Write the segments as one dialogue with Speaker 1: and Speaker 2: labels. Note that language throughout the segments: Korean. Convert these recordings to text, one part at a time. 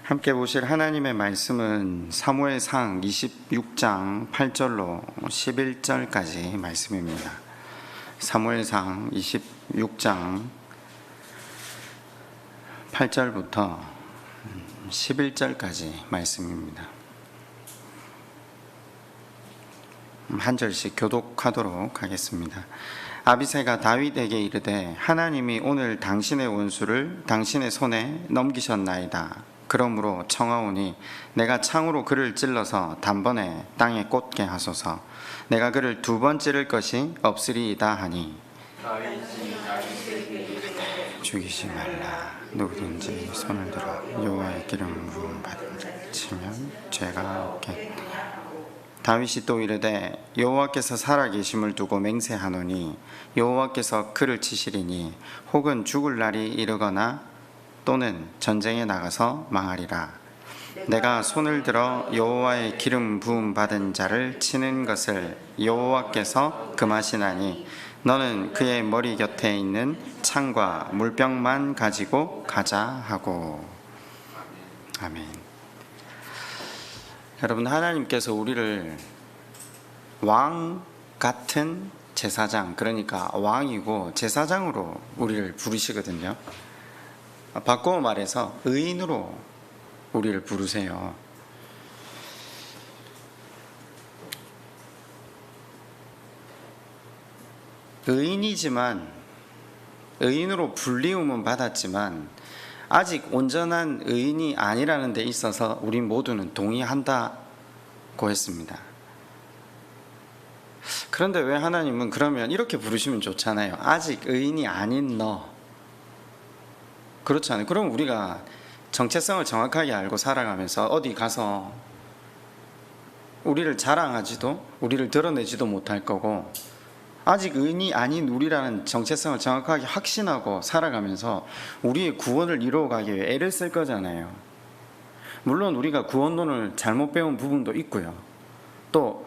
Speaker 1: 함께 보실 하나님의 말씀은 사무엘상 26장 8절로 11절까지 말씀입니다. 사무엘상 26장 8절부터 11절까지 말씀입니다. 한 절씩 교독하도록 하겠습니다. 아비새가 다윗에게 이르되 하나님이 오늘 당신의 원수를 당신의 손에 넘기셨나이다. 그러므로 청하오니 내가 창으로 그를 찔러서 단번에 땅에 꽂게 하소서. 내가 그를 2번 찌를 것이 없으리이다 하니 죽이지 말라. 누구든지 손을 들어 여호와의 기름 부음 받은 자를 치면 죄가 없겠다. 다윗이 또 이르되 여호와께서 살아계심을 두고 맹세하노니 여호와께서 그를 치시리니 혹은 죽을 날이 이르거나 또는 전쟁에 나가서 망하리라. 내가 손을 들어 여호와의 기름 부음 받은 자를 치는 것을 여호와께서 금하시나니 너는 그의 머리 곁에 있는 창과 물병만 가지고 가자 하고. 아멘. 여러분, 하나님께서 우리를 왕 같은 제사장, 그러니까 왕이고 제사장으로 우리를 부르시거든요. 바꿔 말해서 의인으로 우리를 부르세요. 의인이지만, 의인으로 불리움은 받았지만 아직 온전한 의인이 아니라는 데 있어서 우리 모두는 동의한다고 했습니다. 그런데 왜 하나님은 그러면 이렇게 부르시면 좋잖아요. 아직 의인이 아닌 너. 그렇잖아요. 그럼 우리가 정체성을 정확하게 알고 살아가면서 어디 가서 우리를 자랑하지도 우리를 드러내지도 못할 거고, 아직 의인이 아닌 우리라는 정체성을 정확하게 확신하고 살아가면서 우리의 구원을 이루어가기 위해 애를 쓸 거잖아요. 물론 우리가 구원론을 잘못 배운 부분도 있고요. 또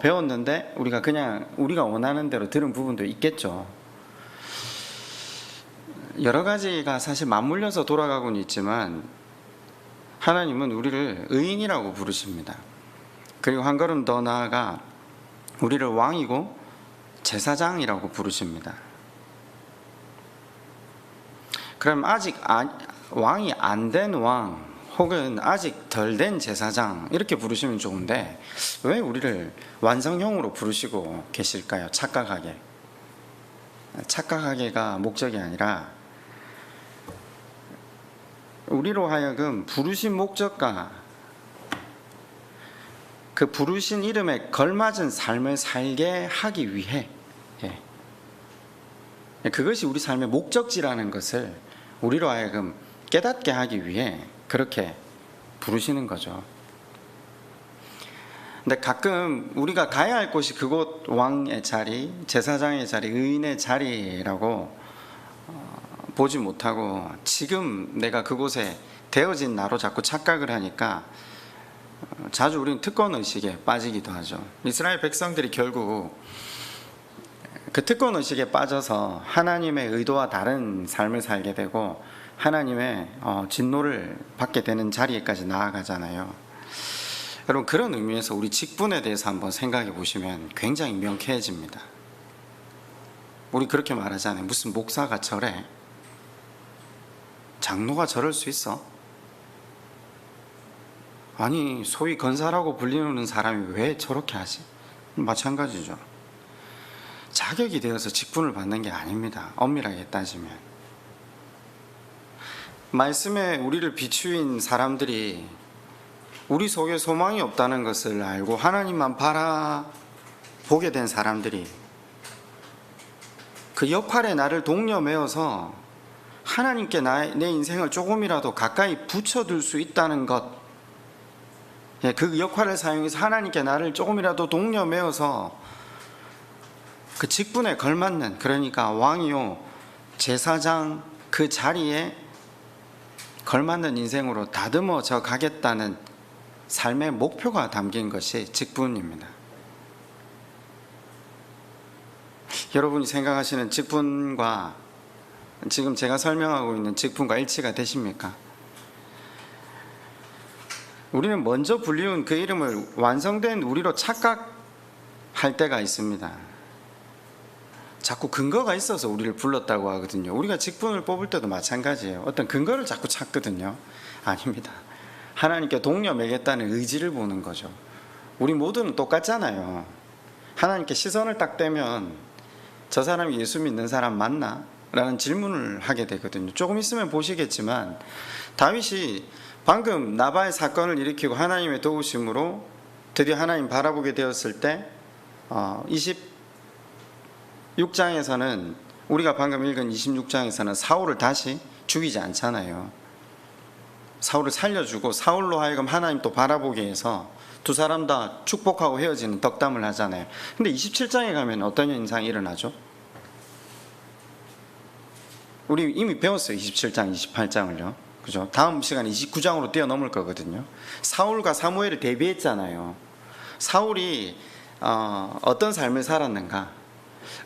Speaker 1: 배웠는데 우리가 그냥 우리가 원하는 대로 들은 부분도 있겠죠. 여러 가지가 사실 맞물려서 돌아가고는 있지만 하나님은 우리를 의인이라고 부르십니다. 그리고 한 걸음 더 나아가 우리를 왕이고 제사장이라고 부르십니다. 그럼 아직 왕이 안 된 왕 혹은 아직 덜 된 제사장 이렇게 부르시면 좋은데 왜 우리를 완성형으로 부르시고 계실까요? 착각하게가 목적이 아니라 우리로 하여금 부르신 목적과 그 부르신 이름에 걸맞은 삶을 살게 하기 위해, 그것이 우리 삶의 목적지라는 것을 우리로 하여금 깨닫게 하기 위해 그렇게 부르시는 거죠. 근데 가끔 우리가 가야 할 곳이 그곳 왕의 자리, 제사장의 자리, 의인의 자리라고 보지 못하고 지금 내가 그곳에 되어진 나로 자꾸 착각을 하니까 자주 우리는 특권의식에 빠지기도 하죠. 이스라엘 백성들이 결국 그 특권의식에 빠져서 하나님의 의도와 다른 삶을 살게 되고 하나님의 진노를 받게 되는 자리에까지 나아가잖아요. 여러분, 그런 의미에서 우리 직분에 대해서 한번 생각해 보시면 굉장히 명쾌해집니다. 우리 그렇게 말하잖아요. 무슨 목사가 저래? 장로가 저럴 수 있어? 아니, 소위 건사라고 불리는 사람이 왜 저렇게 하지? 마찬가지죠. 자격이 되어서 직분을 받는 게 아닙니다. 엄밀하게 따지면. 말씀에 우리를 비추인 사람들이 우리 속에 소망이 없다는 것을 알고 하나님만 바라보게 된 사람들이 그 역할에 나를 동려매어서 하나님께 내 인생을 조금이라도 가까이 붙여둘 수 있다는 것, 그 역할을 사용해서 하나님께 나를 조금이라도 동려매어서 그 직분에 걸맞는, 그러니까 왕이요 제사장 그 자리에 걸맞는 인생으로 다듬어져 가겠다는 삶의 목표가 담긴 것이 직분입니다. 여러분이 생각하시는 직분과 지금 제가 설명하고 있는 직분과 일치가 되십니까? 우리는 먼저 불리운 그 이름을 완성된 우리로 착각할 때가 있습니다. 자꾸 근거가 있어서 우리를 불렀다고 하거든요. 우리가 직분을 뽑을 때도 마찬가지예요. 어떤 근거를 자꾸 찾거든요. 아닙니다. 하나님께 동료 매겠다는 의지를 보는 거죠. 우리 모두는 똑같잖아요. 하나님께 시선을 딱 떼면 저 사람이 예수 믿는 사람 맞나? 라는 질문을 하게 되거든요. 조금 있으면 보시겠지만 다윗이 방금 나바의 사건을 일으키고 하나님의 도우심으로 드디어 하나님 바라보게 되었을 때 26장에서는 우리가 방금 읽은 26장에서는 사울을 다시 죽이지 않잖아요. 사울을 살려주고 사울로 하여금 하나님 또 바라보게 해서 두 사람 다 축복하고 헤어지는 덕담을 하잖아요. 근데 27장에 가면 어떤 현상이 일어나죠? 우리 이미 배웠어요. 27장, 28장을요. 그죠? 다음 시간에 29장으로 뛰어넘을 거거든요. 사울과 사무엘을 대비했잖아요. 사울이 어떤 삶을 살았는가?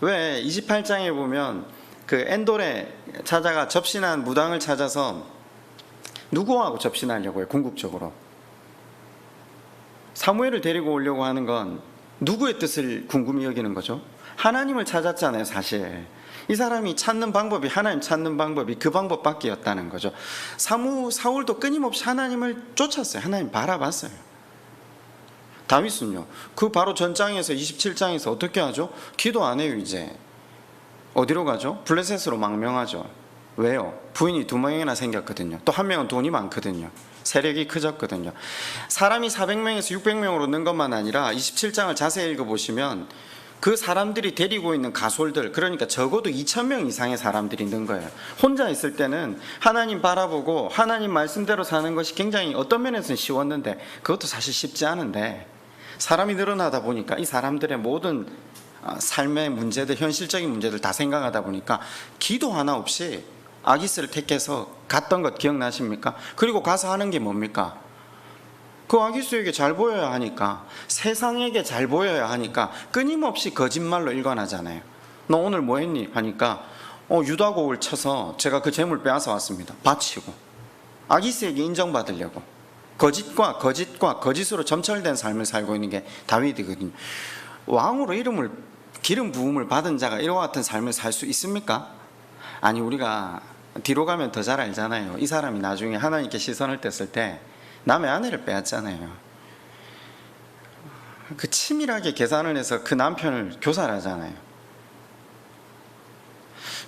Speaker 1: 왜 28장에 보면 그 엔돌에 찾아가 접신한 무당을 찾아서 누구하고 접신하려고 해요? 궁극적으로 사무엘을 데리고 오려고 하는 건 누구의 뜻을 궁금히 여기는 거죠? 하나님을 찾았잖아요. 사실 이 사람이 찾는 방법이 하나님 찾는 방법이 그 방법밖에였다는 거죠. 사울도 끊임없이 하나님을 쫓았어요. 하나님 바라봤어요. 다윗은요, 그 바로 전장에서 27장에서 어떻게 하죠? 기도 안 해요. 이제 어디로 가죠? 블레셋으로 망명하죠. 왜요? 부인이 2명이나 생겼거든요. 또 한 명은 돈이 많거든요. 세력이 커졌거든요. 사람이 400명에서 600명으로 는 것만 아니라 27장을 자세히 읽어보시면 그 사람들이 데리고 있는 가솔들, 그러니까 적어도 2,000명 이상의 사람들이 는 거예요. 혼자 있을 때는 하나님 바라보고 하나님 말씀대로 사는 것이 굉장히 어떤 면에서는 쉬웠는데 그것도 사실 쉽지 않은데 사람이 늘어나다 보니까 이 사람들의 모든 삶의 문제들, 현실적인 문제들 다 생각하다 보니까 기도 하나 없이 아기스를 택해서 갔던 것 기억나십니까? 그리고 가서 하는 게 뭡니까? 그 아기스에게 잘 보여야 하니까, 세상에게 잘 보여야 하니까 끊임없이 거짓말로 일관하잖아요. 너 오늘 뭐 했니? 하니까 유다곡을 쳐서 제가 그 재물 빼앗아 왔습니다. 바치고 아기스에게 인정받으려고 거짓과 거짓으로 점철된 삶을 살고 있는 게 다윗이거든요. 왕으로 이름을 기름 부음을 받은 자가 이와 같은 삶을 살 수 있습니까? 아니, 우리가 뒤로 가면 더 잘 알잖아요. 이 사람이 나중에 하나님께 시선을 뗐을 때 남의 아내를 빼앗잖아요. 그 치밀하게 계산을 해서 그 남편을 교살하잖아요.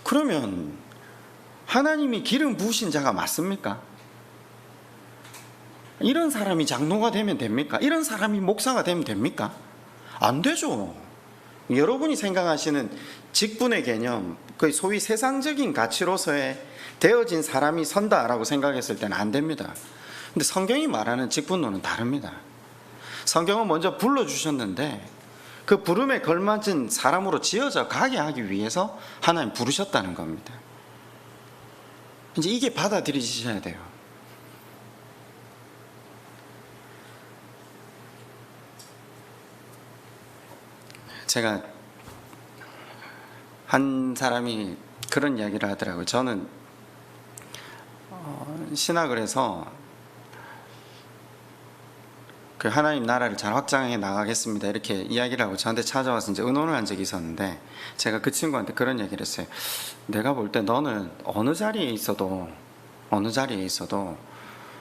Speaker 1: 그러면 하나님이 기름 부으신 자가 맞습니까? 이런 사람이 장로가 되면 됩니까? 이런 사람이 목사가 되면 됩니까? 안 되죠. 여러분이 생각하시는 직분의 개념, 그 소위 세상적인 가치로서의 되어진 사람이 선다라고 생각했을 때는 안 됩니다. 근데 성경이 말하는 직분론은 다릅니다. 성경은 먼저 불러주셨는데 그 부름에 걸맞은 사람으로 지어져 가게 하기 위해서 하나님 부르셨다는 겁니다. 이제 이게 받아들이셔야 돼요. 제가 한 사람이 그런 이야기를 하더라고요. 저는 신학을 해서 그 하나님 나라를 잘 확장해 나가겠습니다 이렇게 이야기를 하고 저한테 찾아와서 이제 의논을 한 적이 있었는데, 제가 그 친구한테 그런 얘기를 했어요. 내가 볼 때 너는 어느 자리에 있어도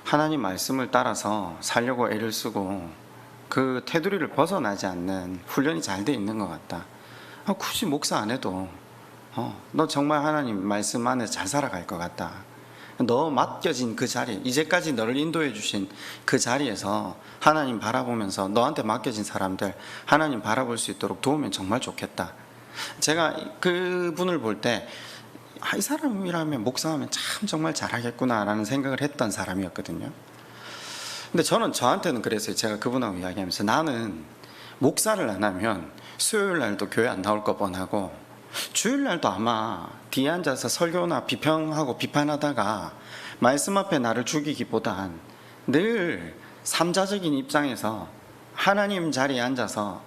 Speaker 1: 하나님 말씀을 따라서 살려고 애를 쓰고 그 테두리를 벗어나지 않는 훈련이 잘 돼 있는 것 같다. 굳이 목사 안 해도 너 정말 하나님 말씀 안에 잘 살아갈 것 같다. 너 맡겨진 그 자리, 이제까지 너를 인도해 주신 그 자리에서 하나님 바라보면서 너한테 맡겨진 사람들 하나님 바라볼 수 있도록 도우면 정말 좋겠다. 제가 그분을 볼 때 이 사람이라면 목사하면 참 정말 잘하겠구나 라는 생각을 했던 사람이었거든요. 근데 저한테는 그랬어요. 제가 그분하고 이야기하면서 나는 목사를 안 하면 수요일 날도 교회 안 나올 거 뻔하고 주일 날도 아마 뒤에 앉아서 설교나 비평하고 비판하다가 말씀 앞에 나를 죽이기보단 늘 삼자적인 입장에서 하나님 자리에 앉아서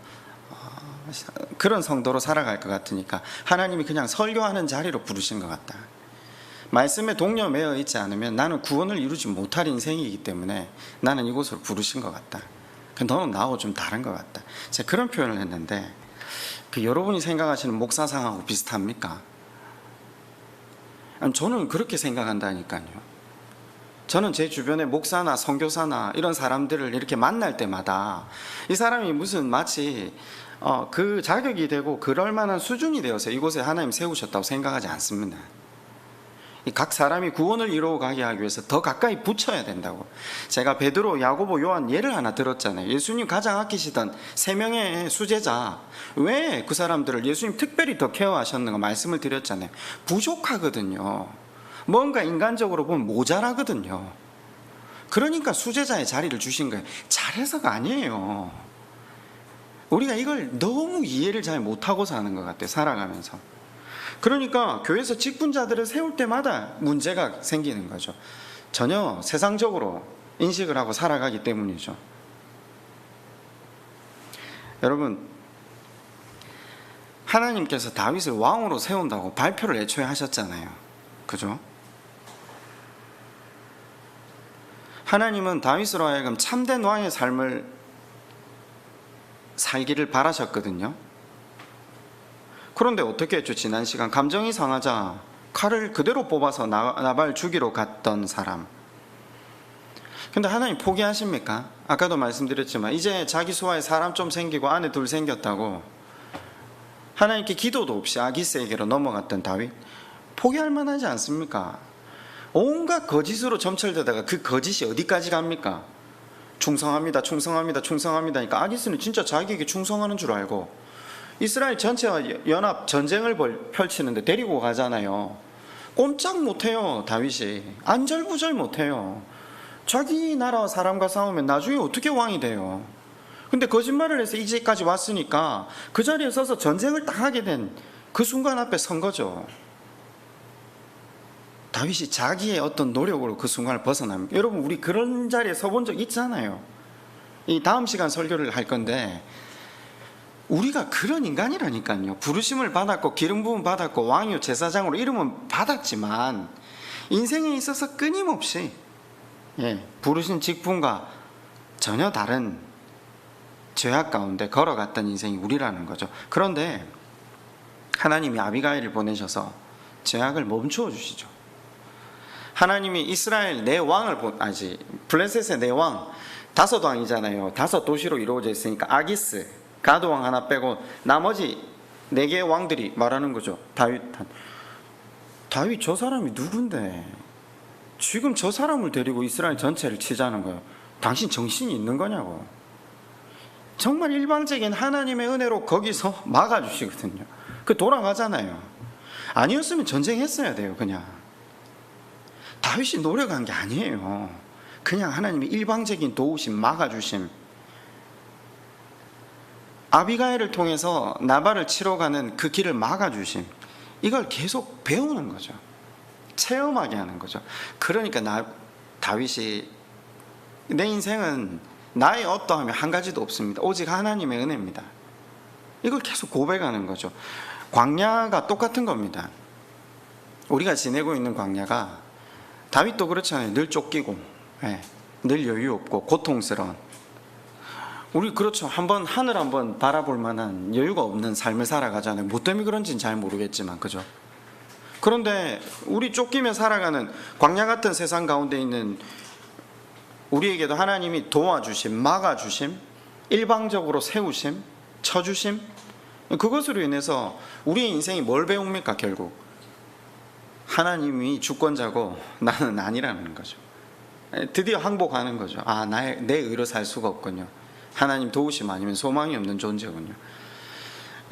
Speaker 1: 그런 성도로 살아갈 것 같으니까 하나님이 그냥 설교하는 자리로 부르신 것 같다. 말씀에 동료매어 있지 않으면 나는 구원을 이루지 못할 인생이기 때문에 나는 이곳으로 부르신 것 같다. 너는 나하고 좀 다른 것 같다. 제가 그런 표현을 했는데 여러분이 생각하시는 목사상하고 비슷합니까? 저는 그렇게 생각한다니까요. 저는 제 주변에 목사나 선교사나 이런 사람들을 이렇게 만날 때마다 이 사람이 무슨 마치 그 자격이 되고 그럴 만한 수준이 되어서 이곳에 하나님 세우셨다고 생각하지 않습니다. 각 사람이 구원을 이루어가게 하기 위해서 더 가까이 붙여야 된다고. 제가 베드로, 야고보, 요한 예를 하나 들었잖아요. 예수님 가장 아끼시던 3명의 수제자, 왜 그 사람들을 예수님 특별히 더 케어하셨는가 말씀을 드렸잖아요. 부족하거든요. 뭔가 인간적으로 보면 모자라거든요. 그러니까 수제자의 자리를 주신 거예요. 잘해서가 아니에요. 우리가 이걸 너무 이해를 잘 못하고 사는 것 같아요, 살아가면서. 그러니까 교회에서 직분자들을 세울 때마다 문제가 생기는 거죠. 전혀 세상적으로 인식을 하고 살아가기 때문이죠. 여러분, 하나님께서 다윗을 왕으로 세운다고 발표를 애초에 하셨잖아요. 그죠? 하나님은 다윗으로 하여금 참된 왕의 삶을 살기를 바라셨거든요. 그런데 어떻게 했죠? 지난 시간 감정이 상하자 칼을 그대로 뽑아서 나발 죽이러 갔던 사람. 근데 하나님 포기하십니까? 아까도 말씀드렸지만 이제 자기 수하에 사람 좀 생기고 아내 둘 생겼다고 하나님께 기도도 없이 아기스에게로 넘어갔던 다윗, 포기할 만하지 않습니까? 온갖 거짓으로 점철되다가 그 거짓이 어디까지 갑니까? 충성합니다, 충성합니다, 충성합니다 하니까 아기스는 진짜 자기에게 충성하는 줄 알고 이스라엘 전체와 연합 전쟁을 펼치는데 데리고 가잖아요. 꼼짝 못해요. 다윗이 안절부절 못해요. 자기 나라 사람과 싸우면 나중에 어떻게 왕이 돼요? 근데 거짓말을 해서 이제까지 왔으니까 그 자리에 서서 전쟁을 딱 하게 된 그 순간 앞에 선 거죠. 다윗이 자기의 어떤 노력으로 그 순간을 벗어납니다. 여러분, 우리 그런 자리에 서본 적 있잖아요. 이 다음 시간 설교를 할 건데 우리가 그런 인간이라니까요. 부르심을 받았고 기름 부음 받았고 왕이요 제사장으로 이름은 받았지만 인생에 있어서 끊임없이 부르신 직분과 전혀 다른 죄악 가운데 걸어갔던 인생이 우리라는 거죠. 그런데 하나님이 아비가일을 보내셔서 죄악을 멈추어 주시죠. 하나님이 이스라엘 네 왕을 블레셋의 네 왕, 5왕이잖아요. 5도시로 이루어져 있으니까 아기스, 가드왕 하나 빼고 나머지 4개의 왕들이 말하는 거죠. 다윗 저 사람이 누군데 지금 저 사람을 데리고 이스라엘 전체를 치자는 거예요. 당신 정신이 있는 거냐고. 정말 일방적인 하나님의 은혜로 거기서 막아주시거든요. 돌아가잖아요. 아니었으면 전쟁했어야 돼요. 그냥 다윗이 노력한 게 아니에요. 그냥 하나님의 일방적인 도우심, 막아주심. 아비가일을 통해서 나발을 치러 가는 그 길을 막아주심. 이걸 계속 배우는 거죠. 체험하게 하는 거죠. 그러니까 다윗이 내 인생은 나의 어떠함이 한 가지도 없습니다. 오직 하나님의 은혜입니다. 이걸 계속 고백하는 거죠. 광야가 똑같은 겁니다. 우리가 지내고 있는 광야가 다윗도 그렇잖아요. 늘 쫓기고 늘 여유 없고 고통스러운, 우리 그렇죠. 하늘 한번 바라볼 만한 여유가 없는 삶을 살아가잖아요. 뭐 때문에 그런지는 잘 모르겠지만, 그죠? 그런데 우리 쫓기며 살아가는 광야 같은 세상 가운데 있는 우리에게도 하나님이 도와주심, 막아주심, 일방적으로 세우심, 쳐주심, 그것으로 인해서 우리의 인생이 뭘 배웁니까? 결국 하나님이 주권자고 나는 아니라는 거죠. 드디어 항복하는 거죠. 내 의로 살 수가 없군요. 하나님 도우심 아니면 소망이 없는 존재군요.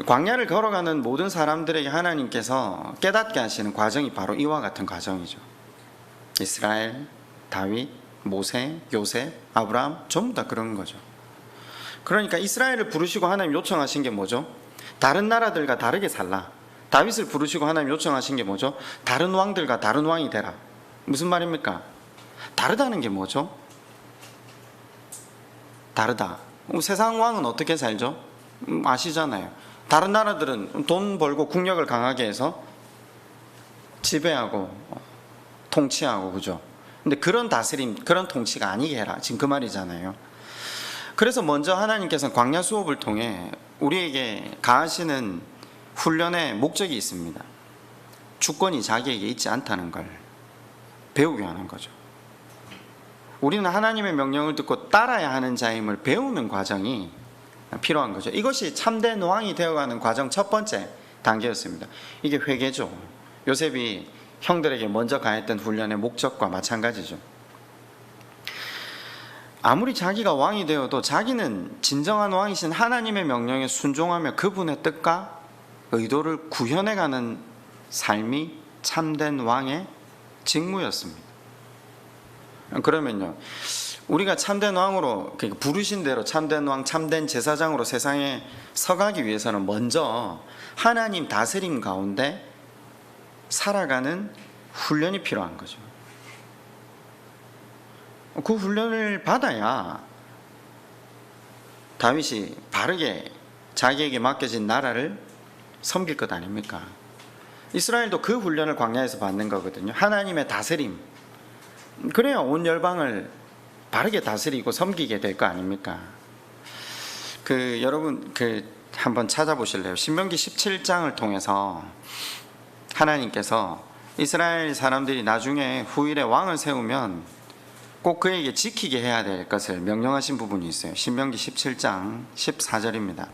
Speaker 1: 광야를 걸어가는 모든 사람들에게 하나님께서 깨닫게 하시는 과정이 바로 이와 같은 과정이죠. 이스라엘, 다윗, 모세, 요셉, 아브라함 전부 다 그런 거죠. 그러니까 이스라엘을 부르시고 하나님 요청하신 게 뭐죠? 다른 나라들과 다르게 살라. 다윗을 부르시고 하나님 요청하신 게 뭐죠? 다른 왕들과 다른 왕이 되라. 무슨 말입니까? 다르다는 게 뭐죠? 다르다. 세상 왕은 어떻게 살죠? 아시잖아요. 다른 나라들은 돈 벌고 국력을 강하게 해서 지배하고 통치하고, 그죠? 근데 그런 다스림, 그런 통치가 아니게 해라, 지금 그 말이잖아요. 그래서 먼저 하나님께서는 광야 수업을 통해 우리에게 가하시는 훈련의 목적이 있습니다. 주권이 자기에게 있지 않다는 걸 배우게 하는 거죠. 우리는 하나님의 명령을 듣고 따라야 하는 자임을 배우는 과정이 필요한 거죠. 이것이 참된 왕이 되어가는 과정 첫 번째 단계였습니다. 이게 회개죠. 요셉이 형들에게 먼저 가했던 훈련의 목적과 마찬가지죠. 아무리 자기가 왕이 되어도 자기는 진정한 왕이신 하나님의 명령에 순종하며 그분의 뜻과 의도를 구현해가는 삶이 참된 왕의 직무였습니다. 그러면요, 우리가 참된 왕으로, 부르신 대로 참된 왕, 참된 제사장으로 세상에 서가기 위해서는 먼저 하나님 다스림 가운데 살아가는 훈련이 필요한 거죠. 그 훈련을 받아야 다윗이 바르게 자기에게 맡겨진 나라를 섬길 것 아닙니까? 이스라엘도 그 훈련을 광야에서 받는 거거든요. 하나님의 다스림. 그래야 온 열방을 바르게 다스리고 섬기게 될 거 아닙니까? 여러분 한번 찾아보실래요? 신명기 17장을 통해서 하나님께서 이스라엘 사람들이 나중에 후일에 왕을 세우면 꼭 그에게 지키게 해야 될 것을 명령하신 부분이 있어요. 신명기 17장 14절입니다.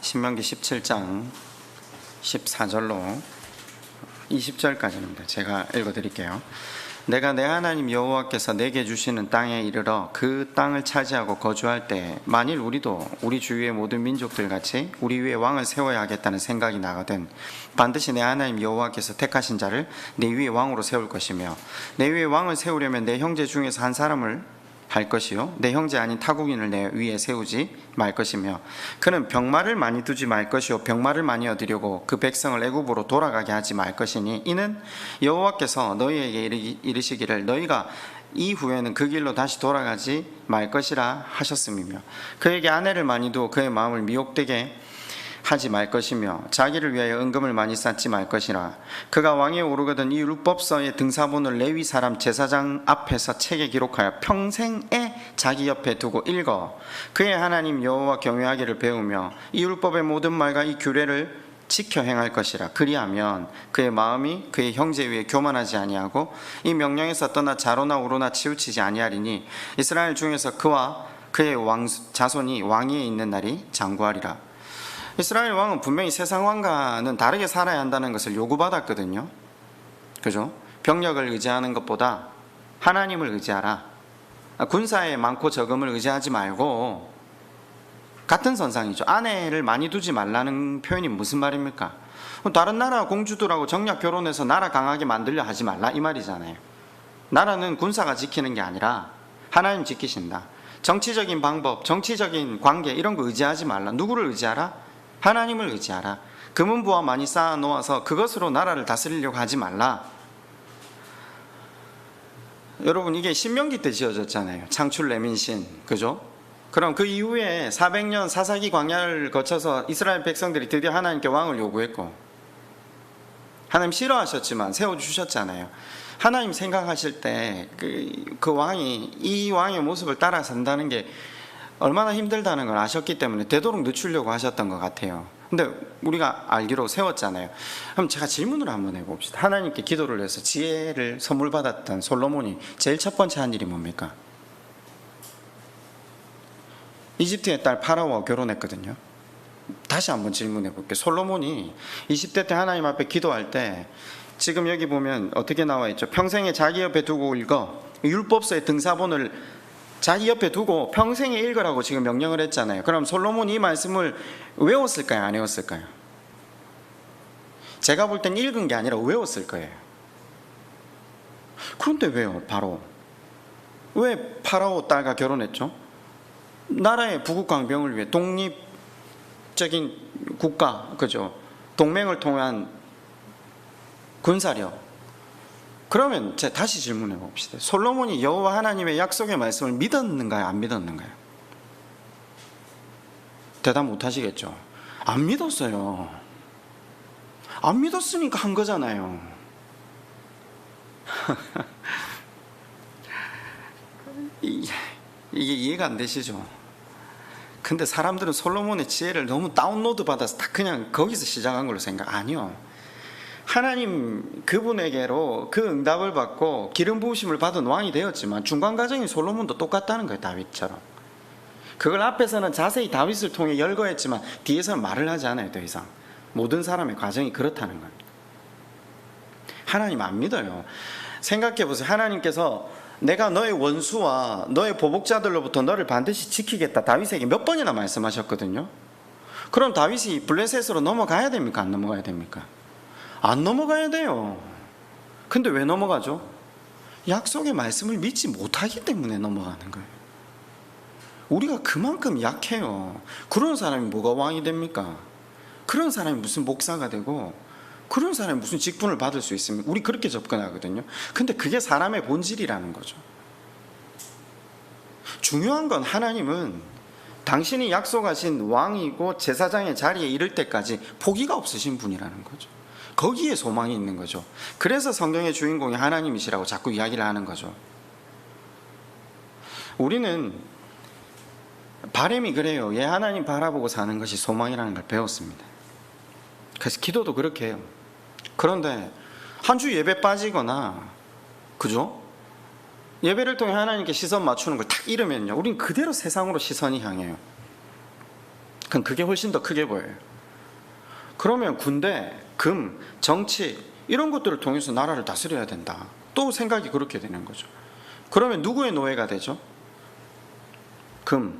Speaker 1: 신명기 17장 14절로 20절까지입니다. 제가 읽어드릴게요. 내가 내 하나님 여호와께서 내게 주시는 땅에 이르러 그 땅을 차지하고 거주할 때 만일 우리도 우리 주위의 모든 민족들 같이 우리 위에 왕을 세워야 하겠다는 생각이 나거든 반드시 내 하나님 여호와께서 택하신 자를 내 위에 왕으로 세울 것이며 내 위에 왕을 세우려면 내 형제 중에서 한 사람을 할 것이요 내 형제 아닌 타국인을 내 위에 세우지 말 것이며 그는 병마를 많이 두지 말 것이요 병마를 많이 얻으려고 그 백성을 애굽으로 돌아가게 하지 말 것이니 이는 여호와께서 너희에게 이르시기를 너희가 이후에는 그 길로 다시 돌아가지 말 것이라 하셨음이며 그에게 아내를 많이 두어 그의 마음을 미혹되게 하지 말 것이며 자기를 위하여 은금을 많이 쌓지 말 것이라 그가 왕위에 오르거든 이 율법서의 등사본을 레위 사람 제사장 앞에서 책에 기록하여 평생에 자기 옆에 두고 읽어 그의 하나님 여호와 경외하기를 배우며 이 율법의 모든 말과 이 규례를 지켜 행할 것이라 그리하면 그의 마음이 그의 형제 위에 교만하지 아니하고 이 명령에서 떠나 자로나 우로나 치우치지 아니하리니 이스라엘 중에서 그와 그의 자손이 왕위에 있는 날이 장구하리라. 이스라엘 왕은 분명히 세상 왕과는 다르게 살아야 한다는 것을 요구받았거든요. 그죠? 병력을 의지하는 것보다 하나님을 의지하라. 군사에 많고 적음을 의지하지 말고 같은 선상이죠. 아내를 많이 두지 말라는 표현이 무슨 말입니까? 다른 나라 공주들하고 정략 결혼해서 나라 강하게 만들려 하지 말라 이 말이잖아요. 나라는 군사가 지키는 게 아니라 하나님 지키신다. 정치적인 방법, 정치적인 관계 이런 거 의지하지 말라. 누구를 의지하라? 하나님을 의지하라. 금은부와 많이 쌓아 놓아서 그것으로 나라를 다스리려고 하지 말라. 여러분 이게 신명기 때 지어졌잖아요. 창출 레민신, 그죠? 그럼 그 이후에 400년 사사기 광야를 거쳐서 이스라엘 백성들이 드디어 하나님께 왕을 요구했고 하나님 싫어하셨지만 세워주셨잖아요. 하나님 생각하실 때 그 왕이 이 왕의 모습을 따라 산다는 게 얼마나 힘들다는 걸 아셨기 때문에 되도록 늦추려고 하셨던 것 같아요. 근데 우리가 알기로 세웠잖아요. 그럼 제가 질문을 한번 해봅시다. 하나님께 기도를 해서 지혜를 선물 받았던 솔로몬이 제일 첫 번째 한 일이 뭡니까? 이집트의 딸 파라오와 결혼했거든요. 다시 한번 질문해 볼게요. 솔로몬이 20대 때 하나님 앞에 기도할 때 지금 여기 보면 어떻게 나와 있죠? 평생에 자기 옆에 두고 읽어 율법서의 등사본을 자기 옆에 두고 평생에 읽으라고 지금 명령을 했잖아요. 그럼 솔로몬이 이 말씀을 외웠을까요? 안 외웠을까요? 제가 볼 땐 읽은 게 아니라 외웠을 거예요. 그런데 왜요? 왜 파라오 딸과 결혼했죠? 나라의 부국강병을 위해 독립적인 국가, 그죠? 동맹을 통한 군사력, 그러면 제가 다시 질문해 봅시다. 솔로몬이 여호와 하나님의 약속의 말씀을 믿었는가요? 안 믿었는가요? 대답 못 하시겠죠? 안 믿었어요. 안 믿었으니까 한 거잖아요. 이게 이해가 안 되시죠? 근데 사람들은 솔로몬의 지혜를 너무 다운로드 받아서 다 그냥 거기서 시작한 걸로 생각. 아니요. 하나님 그분에게로 그 응답을 받고 기름 부으심을 받은 왕이 되었지만 중간 과정이 솔로몬도 똑같다는 거예요. 다윗처럼. 그걸 앞에서는 자세히 다윗을 통해 열거했지만 뒤에서는 말을 하지 않아요. 더 이상. 모든 사람의 과정이 그렇다는 거예요. 하나님 안 믿어요. 생각해 보세요. 하나님께서 내가 너의 원수와 너의 보복자들로부터 너를 반드시 지키겠다. 다윗에게 몇 번이나 말씀하셨거든요. 그럼 다윗이 블레셋으로 넘어가야 됩니까? 안 넘어가야 됩니까? 안 넘어가야 돼요. 근데 왜 넘어가죠? 약속의 말씀을 믿지 못하기 때문에 넘어가는 거예요. 우리가 그만큼 약해요. 그런 사람이 뭐가 왕이 됩니까? 그런 사람이 무슨 목사가 되고 그런 사람이 무슨 직분을 받을 수 있습니까? 우리 그렇게 접근하거든요. 근데 그게 사람의 본질이라는 거죠. 중요한 건 하나님은 당신이 약속하신 왕이고 제사장의 자리에 이를 때까지 포기가 없으신 분이라는 거죠. 거기에 소망이 있는 거죠. 그래서 성경의 주인공이 하나님이시라고 자꾸 이야기를 하는 거죠. 우리는 바람이 그래요. 예, 하나님 바라보고 사는 것이 소망이라는 걸 배웠습니다. 그래서 기도도 그렇게 해요. 그런데 한 주 예배 빠지거나, 그죠? 예배를 통해 하나님께 시선 맞추는 걸 딱 잃으면요, 우린 그대로 세상으로 시선이 향해요. 그럼 그게 훨씬 더 크게 보여요. 그러면 군대, 금, 정치 이런 것들을 통해서 나라를 다스려야 된다. 또 생각이 그렇게 되는 거죠. 그러면 누구의 노예가 되죠? 금,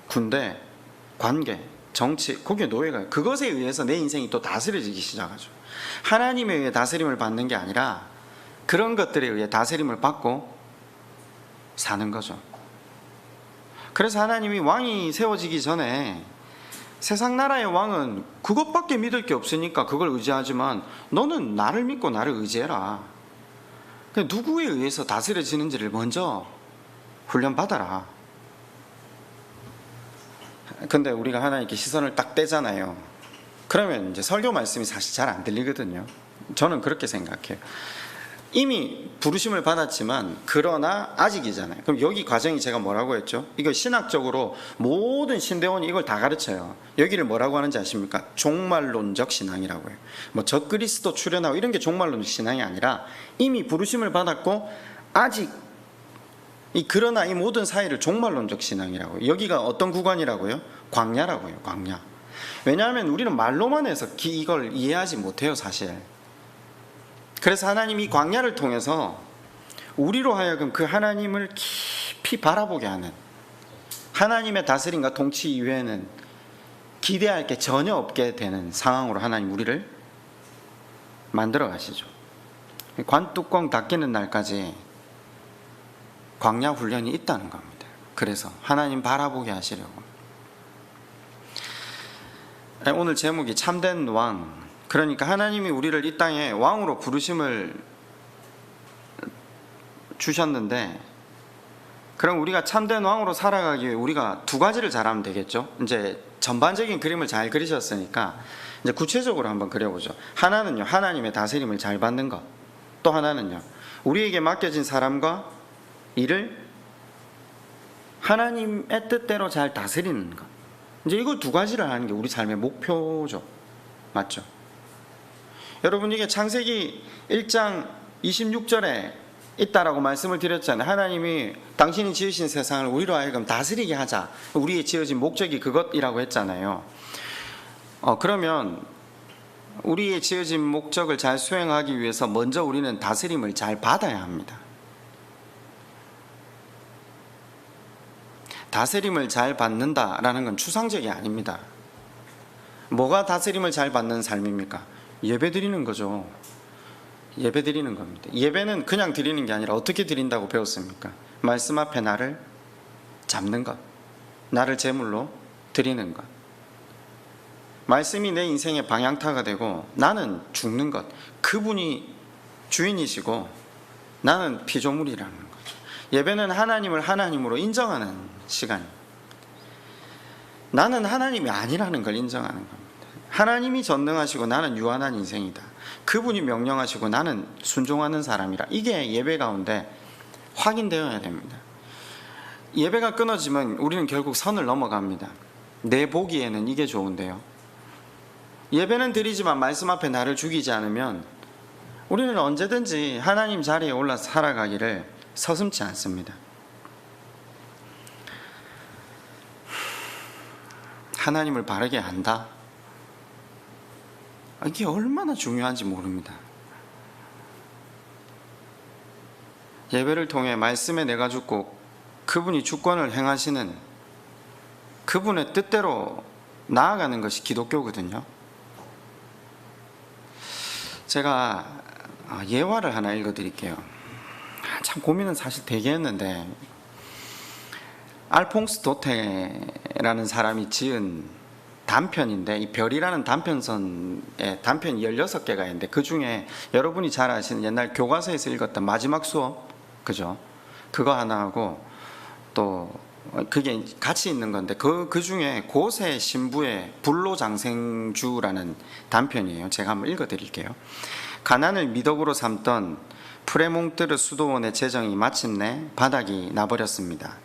Speaker 1: 군대, 관계, 정치, 거기에 노예가, 그것에 의해서 내 인생이 또 다스려지기 시작하죠. 하나님에 의해 다스림을 받는 게 아니라 그런 것들에 의해 다스림을 받고 사는 거죠. 그래서 하나님이 왕이 세워지기 전에 세상 나라의 왕은 그것밖에 믿을 게 없으니까 그걸 의지하지만 너는 나를 믿고 나를 의지해라. 누구에 의해서 다스려지는지를 먼저 훈련받아라. 근데 우리가 하나님께 시선을 딱 떼잖아요. 그러면 이제 설교 말씀이 사실 잘 안 들리거든요. 저는 그렇게 생각해요. 이미 부르심을 받았지만 그러나 아직이잖아요. 그럼 여기 과정이 제가 뭐라고 했죠? 이거 신학적으로 모든 신대원이 이걸 다 가르쳐요. 여기를 뭐라고 하는지 아십니까? 종말론적 신앙이라고 해요. 뭐 적그리스도 출현하고 이런 게 종말론적 신앙이 아니라 이미 부르심을 받았고 아직 그러나 이 모든 사이를 종말론적 신앙이라고 해요. 여기가 어떤 구간이라고요? 광야라고 해요. 광야. 왜냐하면 우리는 말로만 해서 이걸 이해하지 못해요, 사실. 그래서 하나님이 광야를 통해서 우리로 하여금 그 하나님을 깊이 바라보게 하는, 하나님의 다스림과 통치 이외에는 기대할 게 전혀 없게 되는 상황으로 하나님 우리를 만들어 가시죠. 관뚜껑 닫히는 날까지 광야 훈련이 있다는 겁니다. 그래서 하나님 바라보게 하시려고. 오늘 제목이 참된 왕. 그러니까 하나님이 우리를 이 땅에 왕으로 부르심을 주셨는데, 그럼 우리가 참된 왕으로 살아가기 위해 우리가 두 가지를 잘하면 되겠죠. 이제 전반적인 그림을 잘 그리셨으니까 이제 구체적으로 한번 그려보죠. 하나는요, 하나님의 다스림을 잘 받는 것. 또 하나는요, 우리에게 맡겨진 사람과 일을 하나님의 뜻대로 잘 다스리는 것. 이제 이거 두 가지를 하는 게 우리 삶의 목표죠. 맞죠? 여러분, 이게 창세기 1장 26절에 있다라고 말씀을 드렸잖아요. 하나님이 당신이 지으신 세상을 우리로 하여금 다스리게 하자. 우리의 지어진 목적이 그것이라고 했잖아요. 그러면 우리의 지어진 목적을 잘 수행하기 위해서 먼저 우리는 다스림을 잘 받아야 합니다. 다스림을 잘 받는다라는 건 추상적이 아닙니다. 뭐가 다스림을 잘 받는 삶입니까? 예배 드리는 거죠. 예배 드리는 겁니다. 예배는 그냥 드리는 게 아니라 어떻게 드린다고 배웠습니까? 말씀 앞에 나를 잡는 것, 나를 제물로 드리는 것. 말씀이 내 인생의 방향타가 되고 나는 죽는 것. 그분이 주인이시고 나는 피조물이라는 거죠. 예배는 하나님을 하나님으로 인정하는 시간. 나는 하나님이 아니라는 걸 인정하는 겁니다. 하나님이 전능하시고 나는 유한한 인생이다. 그분이 명령하시고 나는 순종하는 사람이라. 이게 예배 가운데 확인되어야 됩니다. 예배가 끊어지면 우리는 결국 선을 넘어갑니다. 내 보기에는 이게 좋은데요. 예배는 드리지만 말씀 앞에 나를 죽이지 않으면 우리는 언제든지 하나님 자리에 올라 살아가기를 서슴지 않습니다. 하나님을 바르게 안다. 이게 얼마나 중요한지 모릅니다. 예배를 통해 말씀에 내가 죽고 그분이 주권을 행하시는 그분의 뜻대로 나아가는 것이 기독교거든요. 제가 예화를 하나 읽어드릴게요. 참 고민은 사실 되게 했는데, 알퐁스 도테라는 사람이 지은 단편인데, 이 별이라는 단편선에 단편이 16개가 있는데 그 중에 여러분이 잘 아시는 옛날 교과서에서 읽었던 마지막 수업, 그죠? 그거 하나 하고 또 그게 같이 있는 건데 그 중에 고세 신부의 불로장생주라는 단편이에요. 제가 한번 읽어드릴게요. 가난을 미덕으로 삼던 프레몽뜨르 수도원의 재정이 마침내 바닥이 나버렸습니다.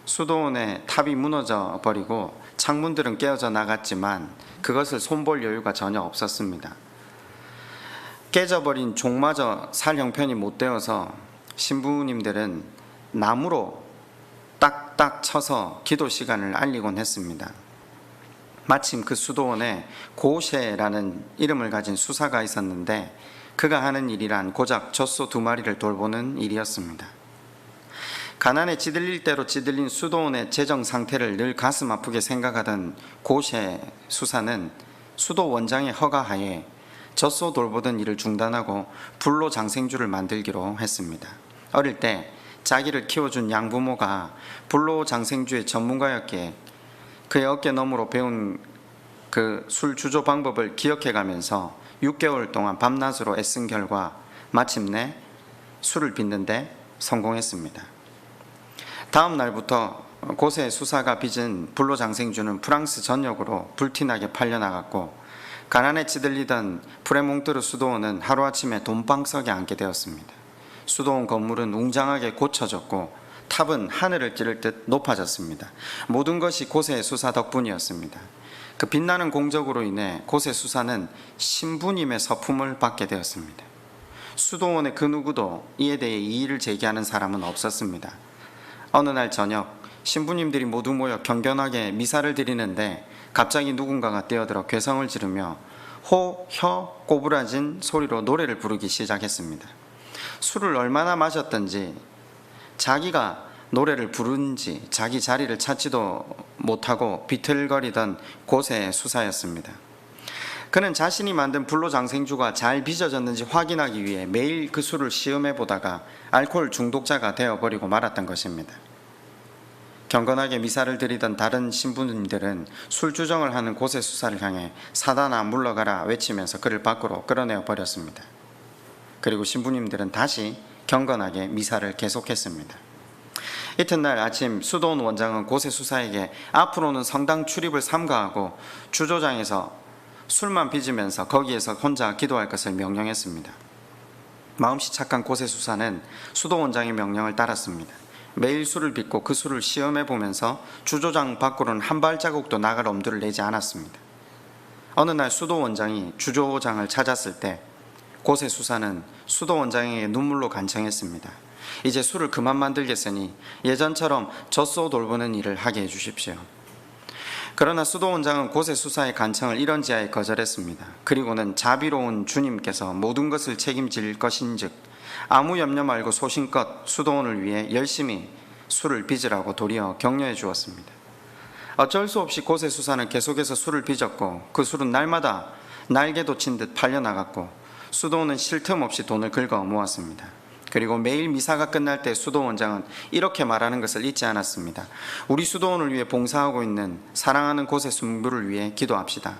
Speaker 1: 수도원의 탑이 무너져 버리고 창문들은 깨어져 나갔지만 그것을 손볼 여유가 전혀 없었습니다. 깨져버린 종마저 살 형편이 못 되어서 신부님들은 나무로 딱딱 쳐서 기도 시간을 알리곤 했습니다. 마침 그 수도원에 고셰라는 이름을 가진 수사가 있었는데 그가 하는 일이란 고작 젖소 2마리를 돌보는 일이었습니다. 가난에 찌들릴 대로 찌들린 수도원의 재정 상태를 늘 가슴 아프게 생각하던 고셰 수사는 수도 원장의 허가하에 젖소 돌보던 일을 중단하고 불로장생주를 만들기로 했습니다. 어릴 때 자기를 키워준 양부모가 불로장생주의 전문가였기에 그의 어깨너머로 배운 그 술 주조 방법을 기억해가면서 6개월 동안 밤낮으로 애쓴 결과 마침내 술을 빚는데 성공했습니다. 다음 날부터 고세 수사가 빚은 불로장생주는 프랑스 전역으로 불티나게 팔려나갔고 가난에 찌들리던 프레몽뜨르 수도원은 하루아침에 돈방석에 앉게 되었습니다. 수도원 건물은 웅장하게 고쳐졌고 탑은 하늘을 찌를 듯 높아졌습니다. 모든 것이 고세 수사 덕분이었습니다. 그 빛나는 공적으로 인해 고세 수사는 신부님의 서품을 받게 되었습니다. 수도원의 그 누구도 이에 대해 이의를 제기하는 사람은 없었습니다. 어느 날 저녁 신부님들이 모두 모여 경건하게 미사를 드리는데 갑자기 누군가가 뛰어들어 괴성을 지르며 호, 혀, 꼬부라진 소리로 노래를 부르기 시작했습니다. 술을 얼마나 마셨던지 자기가 노래를 부른지 자기 자리를 찾지도 못하고 비틀거리던 고세 수사였습니다. 그는 자신이 만든 불로장생주가 잘 빚어졌는지 확인하기 위해 매일 그 술을 시음해 보다가 알코올 중독자가 되어버리고 말았던 것입니다. 경건하게 미사를 드리던 다른 신부님들은 술주정을 하는 고세 수사를 향해 사단아 물러가라 외치면서 그를 밖으로 끌어내어 버렸습니다. 그리고 신부님들은 다시 경건하게 미사를 계속했습니다. 이튿날 아침 수도원 원장은 고세 수사에게 앞으로는 성당 출입을 삼가하고 주조장에서 술만 빚으면서 거기에서 혼자 기도할 것을 명령했습니다. 마음씨 착한 고세 수사는 수도 원장의 명령을 따랐습니다. 매일 술을 빚고 그 술을 시험해 보면서 주조장 밖으로는 한 발자국도 나갈 엄두를 내지 않았습니다. 어느 날 수도 원장이 주조장을 찾았을 때 고세 수사는 수도 원장에게 눈물로 간청했습니다. 이제 술을 그만 만들겠으니 예전처럼 젖소 돌보는 일을 하게 해주십시오. 그러나 수도 원장은 고세 수사의 간청을 이런지하에 거절했습니다. 그리고는 자비로운 주님께서 모든 것을 책임질 것인즉 아무 염려 말고 소신껏 수도원을 위해 열심히 술을 빚으라고 도리어 격려해 주었습니다. 어쩔 수 없이 고세 수사는 계속해서 술을 빚었고 그 술은 날마다 날개 돋친 듯 팔려나갔고 수도원은 쉴 틈 없이 돈을 긁어 모았습니다. 그리고 매일 미사가 끝날 때 수도 원장은 이렇게 말하는 것을 잊지 않았습니다. 우리 수도원을 위해 봉사하고 있는 사랑하는 고세 순부를 위해 기도합시다.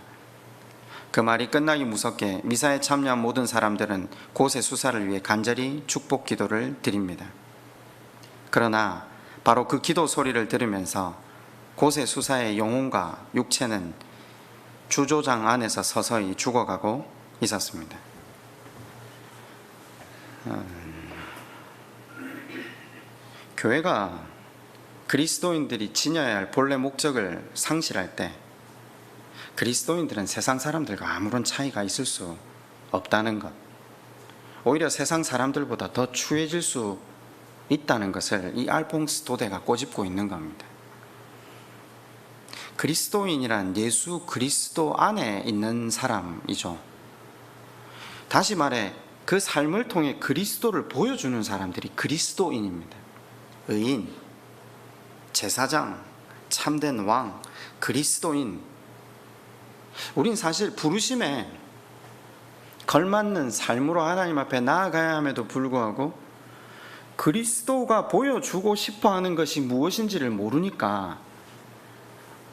Speaker 1: 그 말이 끝나기 무섭게 미사에 참여한 모든 사람들은 곳의 수사를 위해 간절히 축복 기도를 드립니다. 그러나 바로 그 기도 소리를 들으면서 곳의 수사의 영혼과 육체는 주조장 안에서 서서히 죽어가고 있었습니다. 교회가 그리스도인들이 지녀야 할 본래 목적을 상실할 때 그리스도인들은 세상 사람들과 아무런 차이가 있을 수 없다는 것, 오히려 세상 사람들보다 더 추해질 수 있다는 것을 이 알퐁스 도데가 꼬집고 있는 겁니다. 그리스도인이란 예수 그리스도 안에 있는 사람이죠. 다시 말해 그 삶을 통해 그리스도를 보여주는 사람들이 그리스도인입니다. 의인, 제사장, 참된 왕, 그리스도인. 우린 사실 부르심에 걸맞는 삶으로 하나님 앞에 나아가야 함에도 불구하고 그리스도가 보여주고 싶어하는 것이 무엇인지를 모르니까,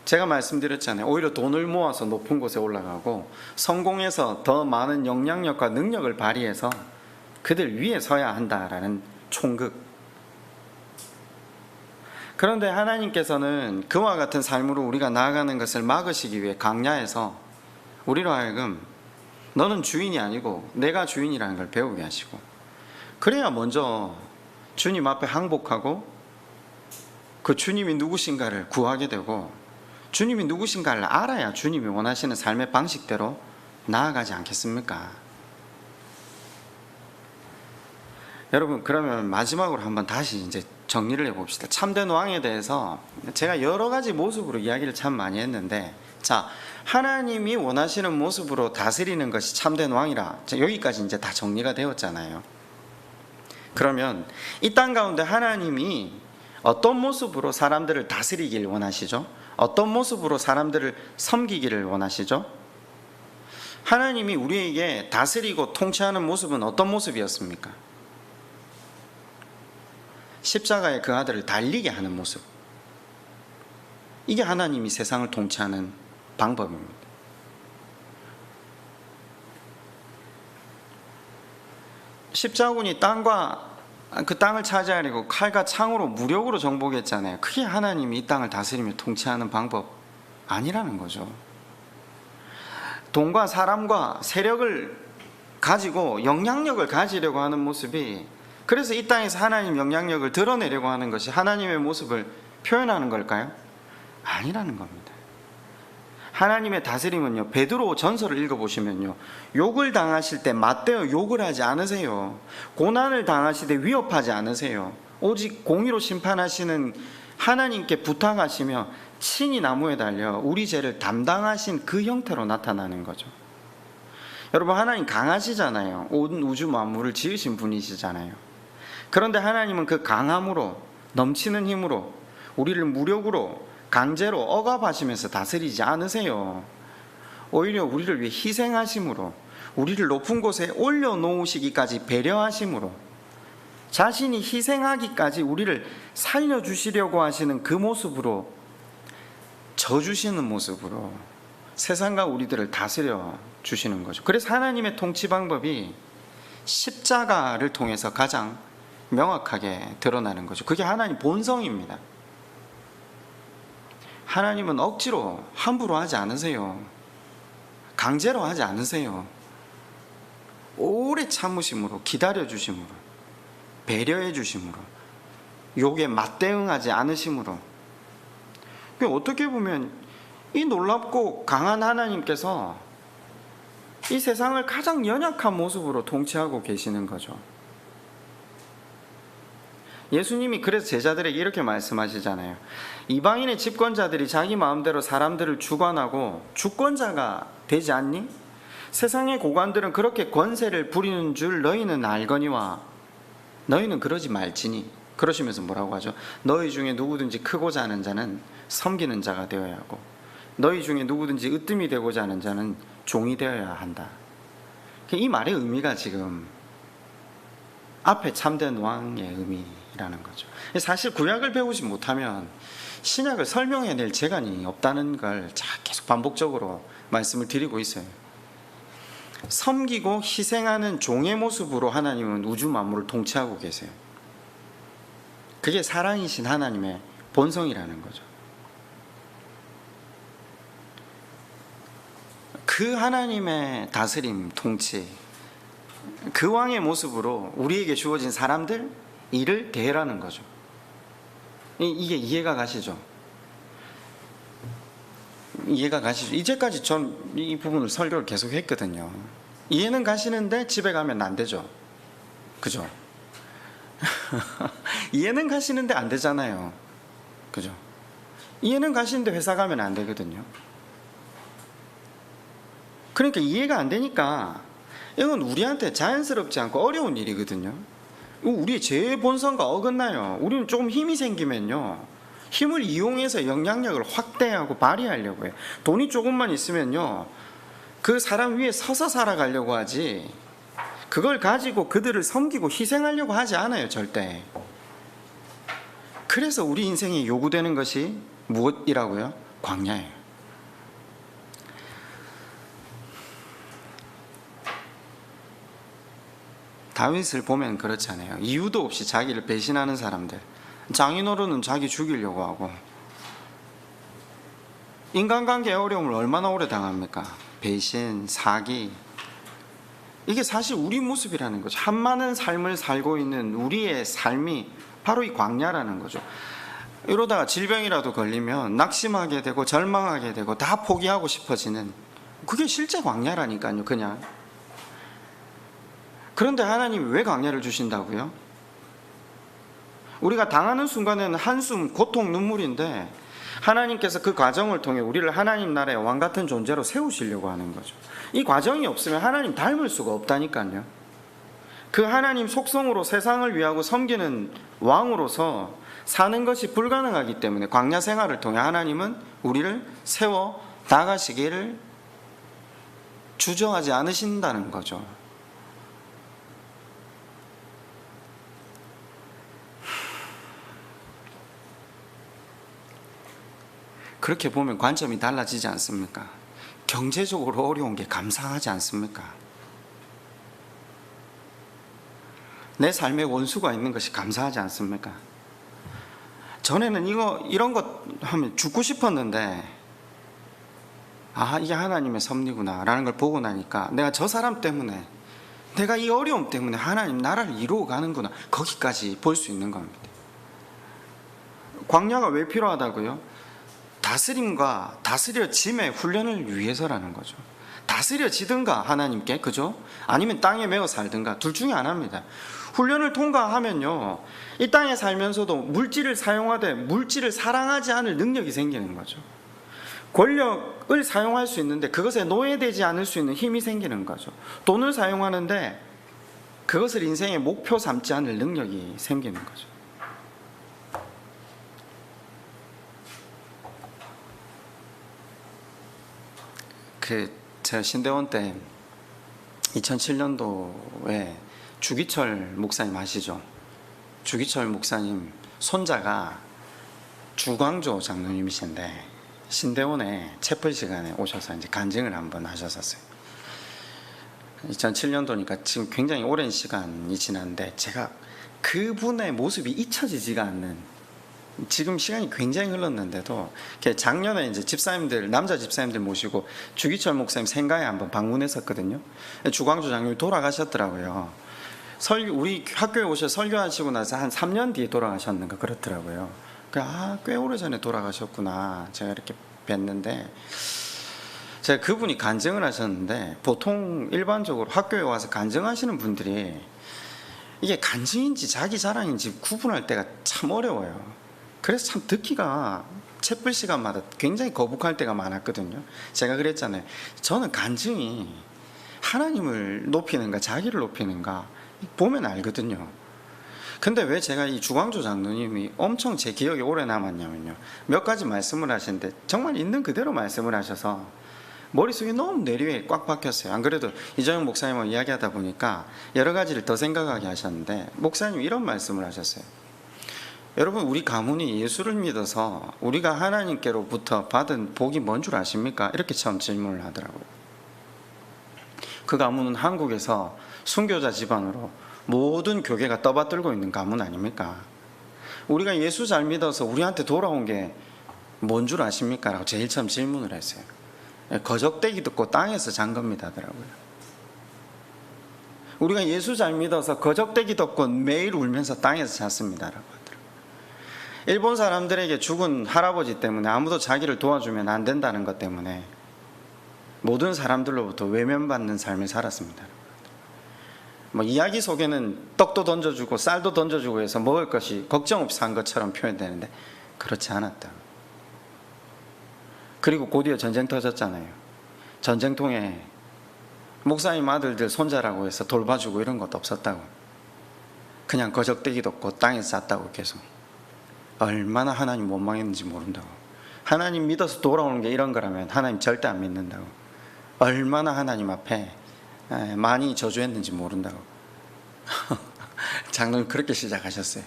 Speaker 1: 제가 말씀드렸잖아요. 오히려 돈을 모아서 높은 곳에 올라가고 성공해서 더 많은 영향력과 능력을 발휘해서 그들 위에 서야 한다라는 총극. 그런데 하나님께서는 그와 같은 삶으로 우리가 나아가는 것을 막으시기 위해 강야에서 우리로 하여금 너는 주인이 아니고 내가 주인이라는 걸 배우게 하시고, 그래야 먼저 주님 앞에 항복하고 그 주님이 누구신가를 구하게 되고, 주님이 누구신가를 알아야 주님이 원하시는 삶의 방식대로 나아가지 않겠습니까? 여러분, 그러면 마지막으로 한번 다시 이제 정리를 해봅시다. 참된 왕에 대해서 제가 여러 가지 모습으로 이야기를 참 많이 했는데, 자, 하나님이 원하시는 모습으로 다스리는 것이 참된 왕이라, 여기까지 이제 다 정리가 되었잖아요. 그러면 이 땅 가운데 하나님이 어떤 모습으로 사람들을 다스리길 원하시죠? 어떤 모습으로 사람들을 섬기기를 원하시죠? 하나님이 우리에게 다스리고 통치하는 모습은 어떤 모습이었습니까? 십자가에 그 아들을 달리게 하는 모습. 이게 하나님이 세상을 통치하는 방법입니다. 십자군이 그 땅을 차지하려고 칼과 창으로 무력으로 정복했잖아요. 그게 하나님이 이 땅을 다스리며 통치하는 방법 아니라는 거죠. 돈과 사람과 세력을 가지고 영향력을 가지려고 하는 모습이, 그래서 이 땅에서 하나님 영향력을 드러내려고 하는 것이 하나님의 모습을 표현하는 걸까요? 아니라는 겁니다. 하나님의 다스림은요, 베드로 전서를 읽어보시면요, 욕을 당하실 때 맞대어 욕을 하지 않으세요. 고난을 당하실 때 위협하지 않으세요. 오직 공의로 심판하시는 하나님께 부탁하시며 친히 나무에 달려 우리 죄를 담당하신 그 형태로 나타나는 거죠. 여러분, 하나님 강하시잖아요. 온 우주 만물을 지으신 분이시잖아요. 그런데 하나님은 그 강함으로, 넘치는 힘으로, 우리를 무력으로, 강제로 억압하시면서 다스리지 않으세요. 오히려 우리를 위해 희생하심으로, 우리를 높은 곳에 올려놓으시기까지 배려하심으로, 자신이 희생하기까지 우리를 살려주시려고 하시는 그 모습으로, 져주시는 모습으로 세상과 우리들을 다스려 주시는 거죠. 그래서 하나님의 통치 방법이 십자가를 통해서 가장 명확하게 드러나는 거죠. 그게 하나님 본성입니다. 하나님은 억지로 함부로 하지 않으세요. 강제로 하지 않으세요. 오래 참으심으로, 기다려 주심으로, 배려해 주심으로, 욕에 맞대응하지 않으심으로. 어떻게 보면 이 놀랍고 강한 하나님께서 이 세상을 가장 연약한 모습으로 통치하고 계시는 거죠. 예수님이 그래서 제자들에게 이렇게 말씀하시잖아요. 이방인의 집권자들이 자기 마음대로 사람들을 주관하고 주권자가 되지 않니? 세상의 고관들은 그렇게 권세를 부리는 줄 너희는 알거니와 너희는 그러지 말지니. 그러시면서 뭐라고 하죠? 너희 중에 누구든지 크고자 하는 자는 섬기는 자가 되어야 하고 너희 중에 누구든지 으뜸이 되고자 하는 자는 종이 되어야 한다. 이 말의 의미가 지금 앞에 참된 왕의 의미라는 거죠. 사실 구약을 배우지 못하면 신약을 설명해낼 재간이 없다는 걸 계속 반복적으로 말씀을 드리고 있어요. 섬기고 희생하는 종의 모습으로 하나님은 우주 만물을 통치하고 계세요. 그게 사랑이신 하나님의 본성이라는 거죠. 그 하나님의 다스림, 통치, 그 왕의 모습으로 우리에게 주어진 사람들, 일을 대해라는 거죠. 이게 이해가 가시죠? 이해가 가시죠? 이제까지 전 이 부분을 설교를 계속 했거든요. 이해는 가시는데 집에 가면 안 되죠. 그죠? 이해는 가시는데 안 되잖아요. 그죠? 이해는 가시는데 회사 가면 안 되거든요. 그러니까 이해가 안 되니까 이건 우리한테 자연스럽지 않고 어려운 일이거든요. 우리의 제 본성과 어긋나요. 우리는 조금 힘이 생기면요, 힘을 이용해서 영향력을 확대하고 발휘하려고 해요. 돈이 조금만 있으면요, 그 사람 위에 서서 살아가려고 하지, 그걸 가지고 그들을 섬기고 희생하려고 하지 않아요, 절대. 그래서 우리 인생에 요구되는 것이 무엇이라고요? 광야예요. 다윗을 보면 그렇잖아요. 이유도 없이 자기를 배신하는 사람들, 장인어른은 자기 죽이려고 하고, 인간관계의 어려움을 얼마나 오래 당합니까? 배신, 사기. 이게 사실 우리 모습이라는 거죠. 한많은 삶을 살고 있는 우리의 삶이 바로 이 광야라는 거죠. 이러다가 질병이라도 걸리면 낙심하게 되고 절망하게 되고 다 포기하고 싶어지는, 그게 실제 광야라니까요. 그냥. 그런데 하나님이 왜 광야를 주신다고요? 우리가 당하는 순간에는 한숨, 고통, 눈물인데 하나님께서 그 과정을 통해 우리를 하나님 나라의 왕 같은 존재로 세우시려고 하는 거죠. 이 과정이 없으면 하나님 닮을 수가 없다니까요. 그 하나님 속성으로 세상을 위하고 섬기는 왕으로서 사는 것이 불가능하기 때문에 광야 생활을 통해 하나님은 우리를 세워 나가시기를 주저하지 않으신다는 거죠. 그렇게 보면 관점이 달라지지 않습니까? 경제적으로 어려운 게 감사하지 않습니까? 내 삶에 원수가 있는 것이 감사하지 않습니까? 전에는 이런 것 하면 죽고 싶었는데, 아, 이게 하나님의 섭리구나 라는 걸 보고 나니까 내가 저 사람 때문에, 내가 이 어려움 때문에 하나님 나라를 이루어 가는구나, 거기까지 볼 수 있는 겁니다. 광야가 왜 필요하다고요? 다스림과 다스려짐의 훈련을 위해서라는 거죠. 다스려지든가 하나님께, 그죠? 아니면 땅에 매어 살든가, 둘 중에 하나입니다. 훈련을 통과하면요, 이 땅에 살면서도 물질을 사용하되 물질을 사랑하지 않을 능력이 생기는 거죠. 권력을 사용할 수 있는데 그것에 노예되지 않을 수 있는 힘이 생기는 거죠. 돈을 사용하는데 그것을 인생의 목표 삼지 않을 능력이 생기는 거죠. 제가 신대원 때 2007년도에 주기철 목사님 아시죠? 주기철 목사님 손자가 주광조 장로님이신데 신대원에 채플 시간에 오셔서 이제 간증을 한번 하셨었어요. 2007년도니까 지금 굉장히 오랜 시간이 지났는데 제가 그분의 모습이 잊혀지지가 않는, 지금 시간이 굉장히 흘렀는데도 작년에 이제 집사님들, 남자 집사님들 모시고 주기철 목사님 생가에 한번 방문했었거든요. 주광주 장로님이 돌아가셨더라고요. 우리 학교에 오셔서 설교하시고 나서 한 3년 뒤에 돌아가셨는가 그렇더라고요. 꽤 오래전에 돌아가셨구나 제가 이렇게 뵀는데, 제가 그분이 간증을 하셨는데, 보통 일반적으로 학교에 와서 간증하시는 분들이 이게 간증인지 자기 자랑인지 구분할 때가 참 어려워요. 그래서 참 듣기가 채플 시간마다 굉장히 거북할 때가 많았거든요. 제가 그랬잖아요. 저는 간증이 하나님을 높이는가 자기를 높이는가 보면 알거든요. 근데 왜 제가 이 주광조 장로님이 엄청 제 기억에 오래 남았냐면요, 몇 가지 말씀을 하시는데 정말 있는 그대로 말씀을 하셔서 머릿속에 너무 내리에 꽉 박혔어요. 안 그래도 이정영 목사님하고 이야기하다 보니까 여러 가지를 더 생각하게 하셨는데, 목사님이 이런 말씀을 하셨어요. 여러분, 우리 가문이 예수를 믿어서 우리가 하나님께로부터 받은 복이 뭔 줄 아십니까? 이렇게 처음 질문을 하더라고요. 그 가문은 한국에서 순교자 집안으로 모든 교계가 떠받들고 있는 가문 아닙니까? 우리가 예수 잘 믿어서 우리한테 돌아온 게 뭔 줄 아십니까? 라고 제일 처음 질문을 했어요. 거적대기 듣고 땅에서 잔 겁니다 하더라고요. 우리가 예수 잘 믿어서 거적대기 듣고 매일 울면서 땅에서 잤습니다 라고 하더라고요. 일본 사람들에게 죽은 할아버지 때문에 아무도 자기를 도와주면 안 된다는 것 때문에 모든 사람들로부터 외면받는 삶을 살았습니다. 뭐 이야기 속에는 떡도 던져주고 쌀도 던져주고 해서 먹을 것이 걱정 없이 산 것처럼 표현되는데 그렇지 않았다. 그리고 곧이어 전쟁 터졌잖아요. 전쟁통에 목사님 아들들 손자라고 해서 돌봐주고 이런 것도 없었다고. 그냥 거적대기도 없고 땅에서 잤다고 계속. 얼마나 하나님 원망했는지 모른다고. 하나님 믿어서 돌아오는 게 이런 거라면 하나님 절대 안 믿는다고. 얼마나 하나님 앞에 많이 저주했는지 모른다고. 장로님 그렇게 시작하셨어요.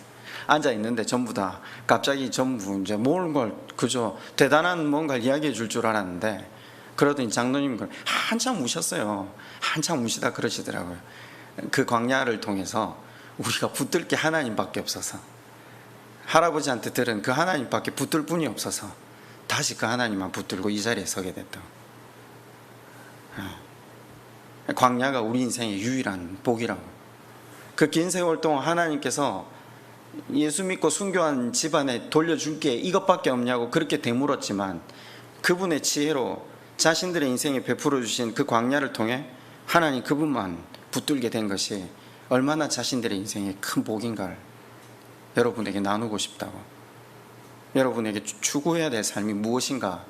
Speaker 1: 앉아 있는데 전부 다 갑자기 전부 이제 뭘 그저 대단한 뭔가를 이야기해 줄 줄 알았는데 그러더니 장로님 한참 우셨어요. 한참 우시다 그러시더라고요. 그 광야를 통해서 우리가 붙들 게 하나님밖에 없어서 할아버지한테 들은 그 하나님밖에 붙들 분이 없어서 다시 그 하나님만 붙들고 이 자리에 서게 됐다고. 광야가 우리 인생의 유일한 복이라고. 그 긴 세월 동안 하나님께서 예수 믿고 순교한 집안에 돌려줄 게 이것밖에 없냐고 그렇게 되물었지만 그분의 지혜로 자신들의 인생에 베풀어 주신 그 광야를 통해 하나님 그분만 붙들게 된 것이 얼마나 자신들의 인생의 큰 복인가를 여러분에게 나누고 싶다고. 여러분에게 추구해야 될 삶이 무엇인가,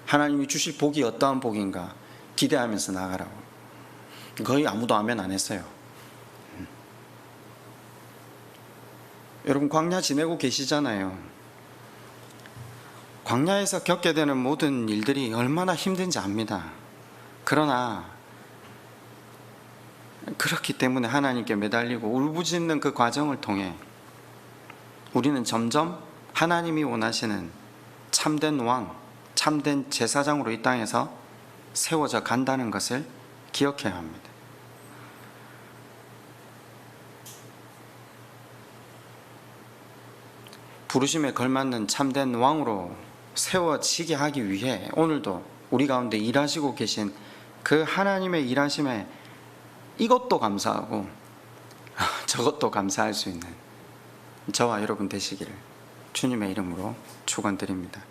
Speaker 1: 하나님이 주실 복이 어떠한 복인가 기대하면서 나가라고. 거의 아무도 아멘 안 했어요. 여러분 광야 지내고 계시잖아요. 광야에서 겪게 되는 모든 일들이 얼마나 힘든지 압니다. 그러나 그렇기 때문에 하나님께 매달리고 울부짖는 그 과정을 통해 우리는 점점 하나님이 원하시는 참된 왕, 참된 제사장으로 이 땅에서 세워져 간다는 것을 기억해야 합니다. 부르심에 걸맞는 참된 왕으로 세워지게 하기 위해 오늘도 우리 가운데 일하시고 계신 그 하나님의 일하심에 이것도 감사하고 저것도 감사할 수 있는 저와 여러분 되시기를 주님의 이름으로 축원드립니다.